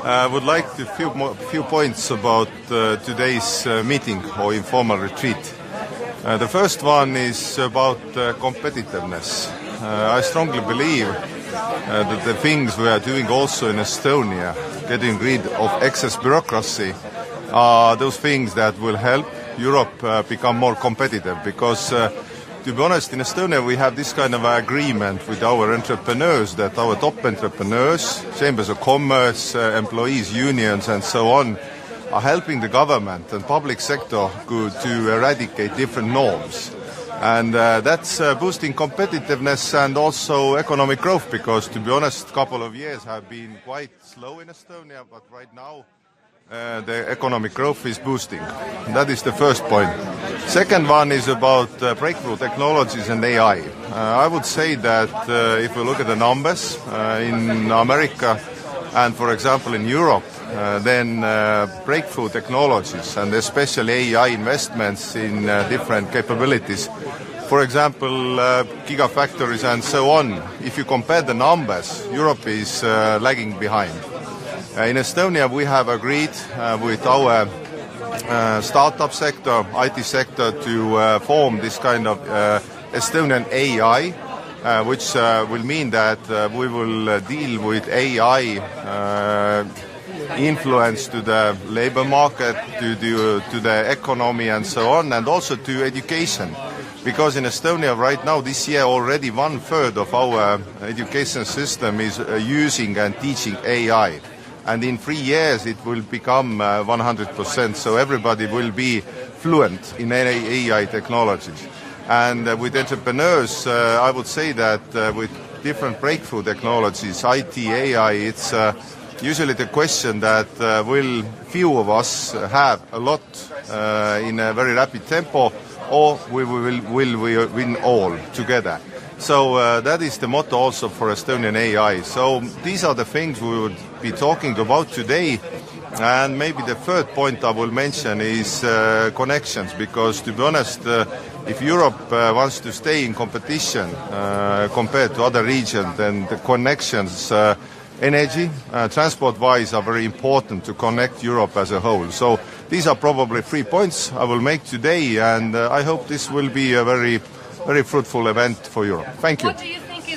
I would like to few points about today's meeting or informal retreat. The first one is about competitiveness. I strongly believe that the things we are doing also in Estonia, getting rid of excess bureaucracy, are those things that will help Europe become more competitive, because to be honest, in Estonia we have this kind of agreement with our entrepreneurs that our top entrepreneurs, chambers of commerce, employees, unions and so on, are helping the government and public sector to eradicate different norms. And that's boosting competitiveness and also economic growth, because to be honest, a couple of years have been quite slow in Estonia, but right now the economic growth is boosting. That is the first point. Second one is about breakthrough technologies and AI. I would say that if we look at the numbers in America and, for example, in Europe, then breakthrough technologies and especially AI investments in different capabilities, for example, gigafactories and so on, if you compare the numbers, Europe is lagging behind. In Estonia we have agreed with our startup sector, IT sector, to form this kind of Estonian AI, which will mean that we will deal with AI influence to the labor market, to the economy and so on, and also to education. Because in Estonia right now, this year already 1/3 of our education system is using and teaching AI. And in 3 years it will become 100%, so everybody will be fluent in AI technologies. And with entrepreneurs, I would say that with different breakthrough technologies, IT, AI, it's usually the question that will few of us have a lot in a very rapid tempo, or will we win all together? So that is the motto also for Estonian AI. So these are the things we would be talking about today. And maybe the third point I will mention is connections, because to be honest, if Europe wants to stay in competition compared to other regions, then the connections, energy, transport-wise, are very important to connect Europe as a whole. So these are probably 3 points I will make today, and I hope this will be a very fruitful event for Europe. Thank you.